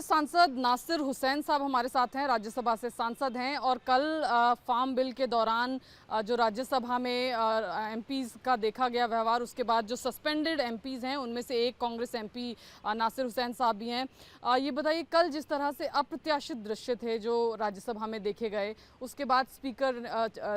कांग्रेस सांसद नासिर हुसैन साहब हमारे साथ हैं, राज्यसभा से सांसद हैं और कल फार्म बिल के दौरान जो राज्यसभा में एमपीज का देखा गया व्यवहार, उसके बाद जो सस्पेंडेड एमपीज हैं उनमें से एक कांग्रेस एमपी नासिर हुसैन साहब भी हैं। ये बताइए, कल जिस तरह से अप्रत्याशित दृश्य थे जो राज्यसभा में देखे गए, उसके बाद स्पीकर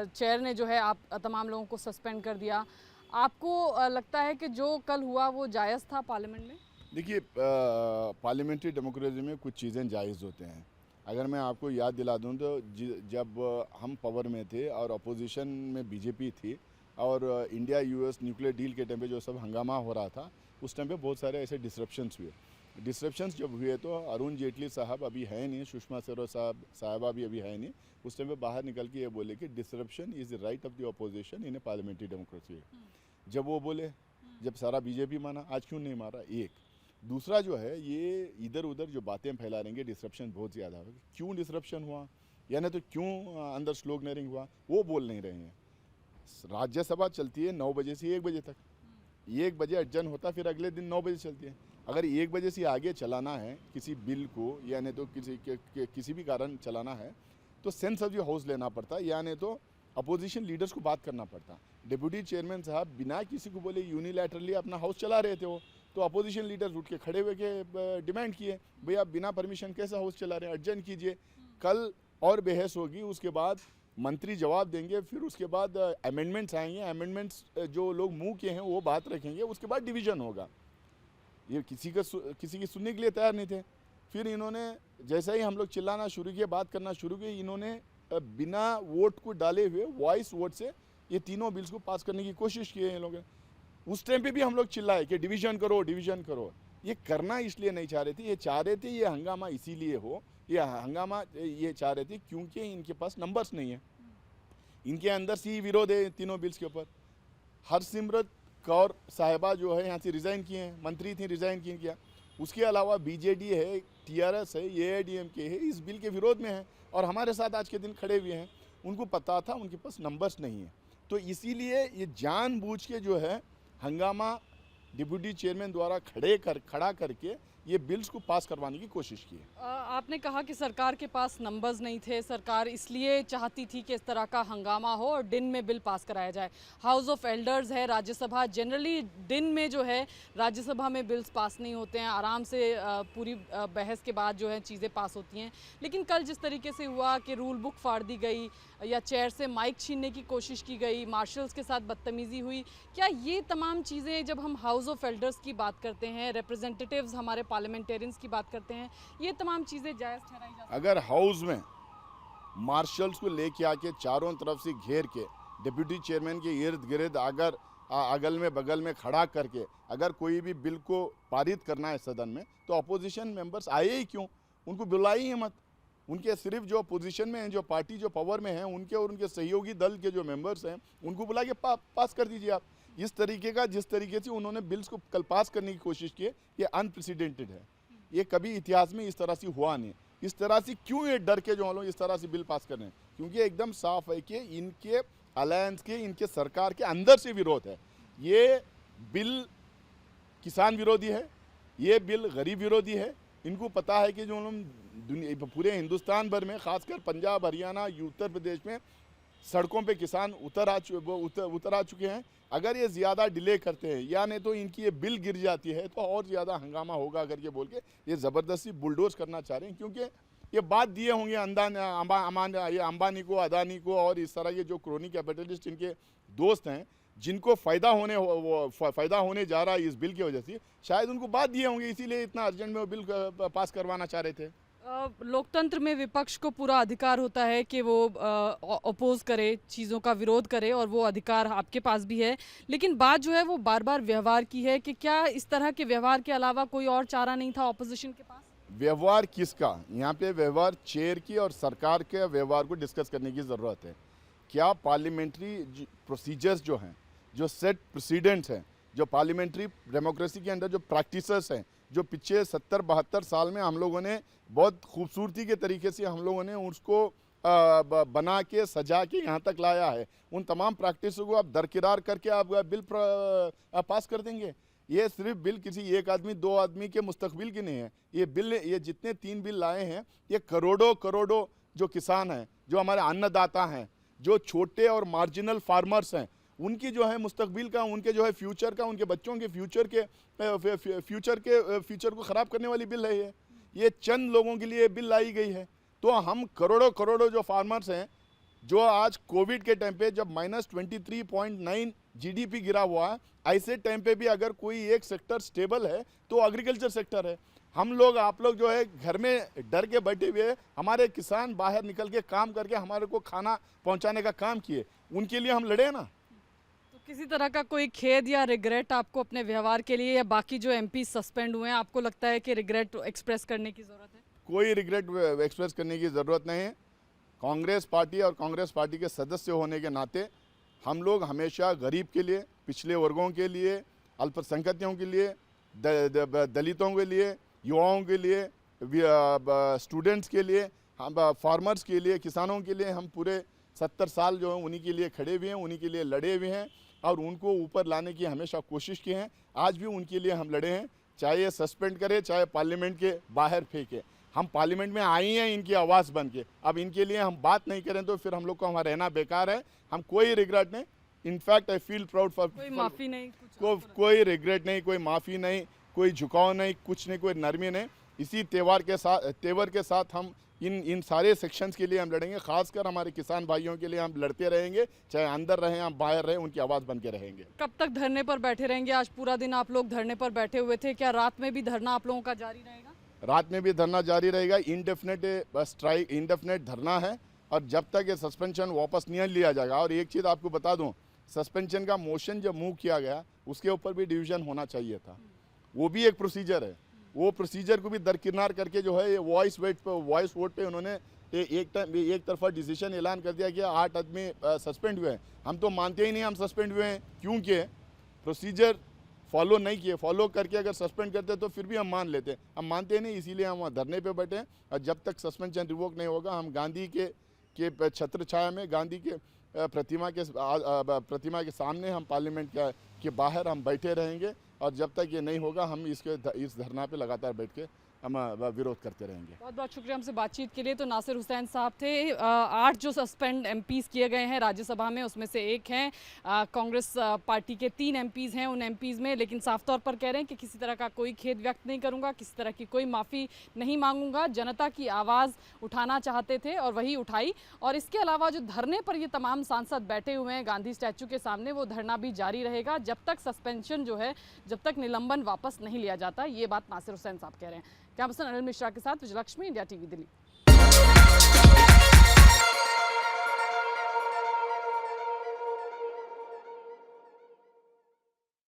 चेयर ने जो है आप तमाम लोगों को सस्पेंड कर दिया। आपको लगता है कि जो कल हुआ वो जायज़ था पार्लियामेंट में? देखिए, पार्लियामेंट्री डेमोक्रेसी में कुछ चीज़ें जायज़ होते हैं। अगर मैं आपको याद दिला दूं तो जब हम पावर में थे और अपोजिशन में बीजेपी थी और इंडिया यूएस न्यूक्लियर डील के टाइम पे जो सब हंगामा हो रहा था, उस टाइम पे बहुत सारे ऐसे डिसरप्शंस हुए। डिसरप्शंस जब हुए तो अरुण जेटली साहब अभी है नहीं, सुषमा स्वराज साहबा भी अभी है नहीं, उस टाइम पे बाहर निकल के ये बोले कि disruption is the right of the opposition in A parliamentary democracy. जब वो बोले, जब सारा बीजेपी माना, आज क्यों नहीं मारा? एक दूसरा जो है, ये इधर उधर जो बातें फैला रहेंगे, डिसरप्शन बहुत ज़्यादा होगा। क्यों डिसरप्शन हुआ या नहीं तो क्यों अंदर स्लोगनरिंग हुआ, वो बोल नहीं रहे हैं। राज्यसभा चलती है 9 बजे से 1 बजे तक, 1 बजे एडजर्न होता, फिर अगले दिन 9 बजे चलती है। अगर 1 बजे से आगे चलाना है किसी बिल को या नहीं तो किसी भी कारण चलाना है तो सेंस ऑफ द हाउस लेना पड़ता, या नहीं तो अपोजिशन लीडर्स को बात करना पड़ता। डिप्यूटी चेयरमैन साहब बिना किसी को बोले यूनिलैटरली अपना हाउस चला रहे थे वो, तो अपोजिशन लीडर्स उठ के खड़े हुए के डिमांड किए, भैया आप बिना परमिशन कैसा हाउस चला रहे हैं, अर्जन कीजिए। कल और बहस होगी, उसके बाद मंत्री जवाब देंगे, फिर उसके बाद अमेंडमेंट्स आएंगे, अमेंडमेंट्स जो लोग मुंह के हैं वो बात रखेंगे, उसके बाद डिवीजन होगा। ये किसी की सुनने के लिए तैयार नहीं थे। फिर इन्होंने जैसा ही हम लोग चिल्लाना शुरू किए, बात करना शुरू किए, इन्होंने बिना वोट को डाले हुए वॉइस वोट से ये तीनों बिल्स को पास करने की कोशिश की है इन लोगों ने। उस टाइम पे भी हम लोग चिल्लाए कि डिवीजन करो, डिवीजन करो। ये करना इसलिए नहीं चाह रहे थे, ये चाह रहे थे ये हंगामा इसीलिए हो, ये हंगामा ये चाह रहे थे क्योंकि इनके पास नंबर्स नहीं है, इनके अंदर सी विरोध है तीनों बिल्स के ऊपर। हरसिमरत कौर साहिबा जो है यहाँ से रिज़ाइन किए हैं, मंत्री थी, रिज़ाइन किया। उसके अलावा बीजेडी है, टीआरएस है, एआईडीएमके है, इस बिल के विरोध में है और हमारे साथ आज के दिन खड़े हुए हैं। उनको पता था उनके पास नंबर्स नहीं है, तो इसीलिए ये जानबूझ के जो है हंगामा डिप्यूटी चेयरमैन द्वारा खड़ा करके ये बिल्स को पास करवाने की कोशिश की है। आपने कहा कि सरकार के पास नंबर्स नहीं थे, सरकार इसलिए चाहती थी कि इस तरह का हंगामा हो और दिन में बिल पास कराया जाए। हाउस ऑफ एल्डर्स है राज्यसभा, जनरली दिन में जो है राज्यसभा में बिल्स पास नहीं होते हैं, आराम से पूरी बहस के बाद जो है चीज़ें पास होती हैं। लेकिन कल जिस तरीके से हुआ कि रूल बुक फाड़ दी गई या चेयर से माइक छीनने की कोशिश की गई, मार्शल्स के साथ बदतमीज़ी हुई, क्या ये तमाम चीज़ें, जब हम हाउस ऑफ एल्डर्स की बात करते हैं, रिप्रेजेंटेटिव्स हमारे पार्लियामेंटेरियंस की बात करते हैं, ये तमाम चीज़ें जायज़ ठहराई जा सकती हैं? अगर हाउस में मार्शल्स को लेके आके चारों तरफ से घेर के डिप्यूटी चेयरमैन के इर्द गिर्द अगर अगल में बगल में खड़ा करके अगर कोई भी बिल को पारित करना है सदन में, तो अपोजिशन मेंबर्स आए ही क्यों? उनको बुलाई ही मत। उनके सिर्फ जो पोजीशन में हैं, जो पार्टी जो पावर में हैं, उनके और उनके सहयोगी दल के जो मेंबर्स हैं, उनको बुला के पास कर दीजिए आप। इस तरीके का जिस तरीके से उन्होंने बिल्स को कल पास करने की कोशिश की, ये अनप्रेसिडेंटेड है। ये कभी इतिहास में इस तरह से हुआ नहीं। इस तरह से क्यों ये डर के जो हम लोग इस तरह से बिल पास कर रहे हैं? क्योंकि एकदम साफ है कि इनके अलायंस के, इनके सरकार के अंदर से विरोध है। ये बिल किसान विरोधी है, ये बिल गरीब विरोधी है। इनको पता है कि जो हम पूरे हिंदुस्तान भर में, खासकर पंजाब, हरियाणा, उत्तर प्रदेश में सड़कों पे किसान उतर आ चुके हैं। अगर ये ज़्यादा डिले करते हैं या नहीं तो इनकी ये बिल गिर जाती है तो और ज़्यादा हंगामा होगा करके बोल के ये ज़बरदस्ती बुलडोज करना चाह रहे हैं। क्योंकि ये बात दिए होंगे अंबानी को, अदानी को और इस तरह के जो क्रोनी कैपिटलिस्ट इनके दोस्त हैं, जिनको फ़ायदा होने जा रहा है इस बिल की वजह से, शायद उनको बात दिए होंगे, इसीलिए इतना अर्जेंट में वो बिल पास करवाना चाह रहे थे। लोकतंत्र में विपक्ष को पूरा अधिकार होता है कि वो अपोज करे, चीज़ों का विरोध करे, और वो अधिकार आपके पास भी है। लेकिन बात जो है वो बार बार व्यवहार की है कि क्या इस तरह के व्यवहार के अलावा कोई और चारा नहीं था ऑपोजिशन के पास? व्यवहार किसका? यहाँ पे व्यवहार चेयर की और सरकार के व्यवहार को डिस्कस करने की ज़रूरत है। क्या पार्लियामेंट्री प्रोसीजर्स जो हैं, जो सेट प्रेसिडेंट्स हैं, जो पार्लियामेंट्री डेमोक्रेसी के अंदर जो प्रैक्टिसेस हैं, जो पिछले 70-72 साल में हम लोगों ने बहुत खूबसूरती के तरीके से हम लोगों ने उसको बना के सजा के यहाँ तक लाया है, उन तमाम प्रैक्टिसों को आप दरकिरार करके आप बिल पास कर देंगे? ये सिर्फ बिल किसी एक आदमी दो आदमी के मुस्तकबिल की नहीं है। ये बिल, ये जितने 3 बिल लाए हैं, ये करोड़ों करोड़ों जो किसान हैं, जो हमारे अन्नदाता हैं, जो छोटे और मार्जिनल फार्मर्स हैं, उनकी जो है मुस्तकबिल का, उनके जो है फ्यूचर का, उनके बच्चों के फ्यूचर को ख़राब करने वाली बिल है ये चंद लोगों के लिए बिल लाई गई है। तो हम करोड़ों करोड़ों जो फार्मर्स हैं, जो आज कोविड के टाइम पे जब -23.9 जीडीपी गिरा हुआ है, ऐसे टाइम पे भी अगर कोई एक सेक्टर स्टेबल है तो एग्रीकल्चर सेक्टर है। हम लोग, आप लोग जो है घर में डर के बैठे हुए, हमारे किसान बाहर निकल के काम करके हमारे को खाना पहुंचाने का काम किए, उनके लिए हम लड़े ना। तो किसी तरह का कोई खेद या रिग्रेट आपको अपने व्यवहार के लिए, या बाकी जो एमपी सस्पेंड हुए हैं, आपको लगता है कि रिग्रेट एक्सप्रेस करने की ज़रूरत है? कोई रिग्रेट एक्सप्रेस करने की ज़रूरत नहीं है। कांग्रेस पार्टी और कांग्रेस पार्टी के सदस्य होने के नाते हम लोग हमेशा गरीब के लिए, पिछले वर्गों के लिए, अल्पसंख्यकों के लिए, दलितों के लिए, युवाओं के लिए, स्टूडेंट्स के लिए, हम फार्मर्स के लिए, किसानों के लिए हम पूरे 70 साल जो हैं उन्हीं के लिए खड़े हुए हैं, उन्हीं के लिए लड़े हुए हैं और उनको ऊपर लाने की हमेशा कोशिश की है। आज भी उनके लिए हम लड़े हैं, चाहे ये सस्पेंड करे, चाहे पार्लियामेंट के बाहर फेंके। हम पार्लियामेंट में आई हैं इनकी आवाज़ बन के। अब इनके लिए हम बात नहीं करें तो फिर हम लोग को वहाँ रहना बेकार है। हम कोई रिग्रेट नहीं, in fact I feel proud for, कोई माफ़ी नहीं, कोई रिग्रेट नहीं, कोई माफ़ी नहीं, कोई झुकाव नहीं, कुछ नहीं, कोई नरमी नहीं। इसी तेवर के साथ हम इन सारे सेक्शंस के लिए हम लड़ेंगे। खासकर हमारे किसान भाइयों के लिए हम लड़ते रहेंगे, चाहे अंदर रहें या बाहर रहें, उनकी आवाज़ बन के रहेंगे। कब तक धरने पर बैठे रहेंगे? आज पूरा दिन आप लोग धरने पर बैठे हुए थे, क्या रात में भी धरना आप लोगों का जारी रहेगा? रात में भी धरना जारी रहेगा। इंडेफिनेट स्ट्राइक, इंडेफिनेट धरना है और जब तक ये सस्पेंशन वापस नहीं लिया जाएगा। और एक चीज़ आपको बता दूं, सस्पेंशन का मोशन जब मूव किया गया उसके ऊपर भी डिवीज़न होना चाहिए था। वो भी एक प्रोसीजर है, वो प्रोसीजर को भी दरकिनार करके जो है वॉइस वोट पे उन्होंने एक तरफा डिसीजन ऐलान कर दिया कि 8 आदमी सस्पेंड हुए हैं। हम तो मानते ही नहीं हम सस्पेंड हुए हैं, क्योंकि प्रोसीजर फॉलो नहीं किए। फॉलो करके अगर सस्पेंड करते तो फिर भी हम मान लेते, हम मानते नहीं, इसीलिए हम धरने पे बैठे हैं। और जब तक सस्पेंशन रिवोक नहीं होगा हम गांधी के छत्र छाया में, गांधी के प्रतिमा के सामने, हम पार्लियामेंट के बाहर हम बैठे रहेंगे। और जब तक ये नहीं होगा हम इस धरना पे लगातार बैठ के हम विरोध करते रहेंगे। बहुत बहुत शुक्रिया हमसे बातचीत के लिए। तो नासिर हुसैन साहब थे। 8 जो सस्पेंड एमपीज़ किए गए हैं राज्यसभा में, उसमें से एक हैं कांग्रेस पार्टी के 3 एमपीज़ हैं उन एमपीज़ में, लेकिन साफ तौर पर कह रहे हैं कि किसी तरह का कोई खेद व्यक्त नहीं करूंगा, किसी तरह की कोई माफ़ी नहीं मांगूंगा। जनता की आवाज़ उठाना चाहते थे और वही उठाई। और इसके अलावा जो धरने पर ये तमाम सांसद बैठे हुए हैं गांधी स्टैचू के सामने, वो धरना भी जारी रहेगा जब तक सस्पेंशन जो है, जब तक निलंबन वापस नहीं लिया जाता। ये बात नासिर हुसैन साहब कह रहे हैं। कैमरा पर्सन अनिल मिश्रा के साथ विजयलक्ष्मी, इंडिया टीवी, दिल्ली।